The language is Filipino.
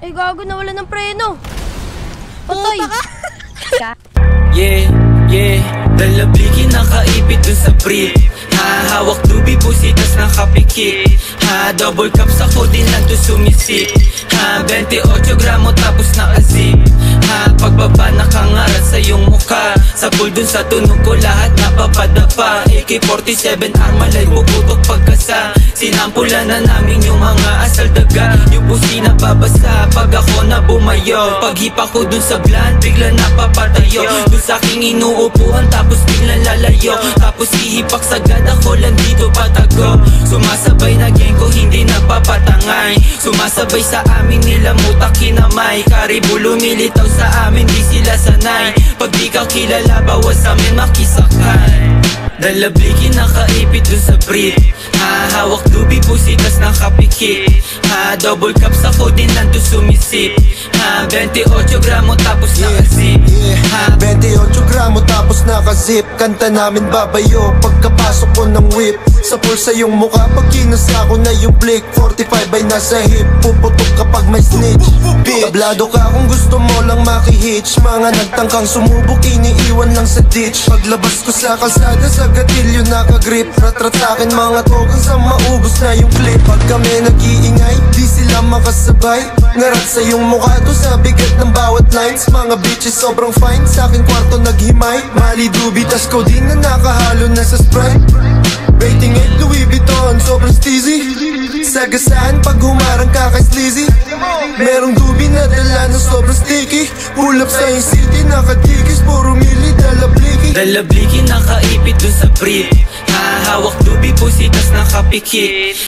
Ay, gago, nawala ng preno. Patay. Yeah, dalablikin nakaipit dun sa brief. Hawak tubi, pusitas nakapikit. Double cups ako din lang to sumisip. 28 gramo tapos nakazip. Pagbaba nakangarat sa iyong mukha. Sa pool dun sa tunog ko lahat napapadapa. AK-47 armalay puputok pagkasa. Sinampulan na namin yung mga asal daga. Yung pusi na babasa pag ako na bumayo. Paghipa ko dun sa bland bigla napapatayo. Dun sa aking inuupuhan tapos biglang lalayo. Tapos hihipak sagad ako lang dito patago. Sumasabay na gang ko hindi napapatangay. Sumasabay sa amin nila mutak kinamay. Karibu lumilitaw sa amin di sila sanay. Pag di ka kilala bawas amin makisakay. Dalablikin nakaipit dun sa brief. Hawak tubi pusitas nakapikit. Double cups ako din lang to sumisip. 28 gramo tapos nakazip. 28 gramo tapos nakazip. Kanta namin babayo pagkapasok ko ng whip. Sa pulsa yung mukha pag kinasa ko na yung blick. 45 ay nasa hip, puputok kapag may snitch. Tablado ka kung gusto mo lang makihitch. Mga nagtangkang sumubok iniiwan lang sa ditch. Paglabas ko sa kalsada sa gatilyo nakagrip. Ratratakin mga token sa maubos na yung clip. Pag kami nag-iingay, di sila makasabay. Ngarat sa yung mukha to sa bigat ng bawat lines. Mga bitches sobrang fine, sa aking kwarto naghimay. Mali dubi, tas codeine na nakahalo na sa Sprite. Rating 8 Louis Vuitton, sobrang steezy. Sagasaan pag humarang ka kay sleazy. Merong dubi na dala na sobrang sticky. Pull up sa yung city, nakatikis, puro mili, dalabliki. Dalablikin nakaipit dun sa brief. Hawak tubi, pusitas nakapikit.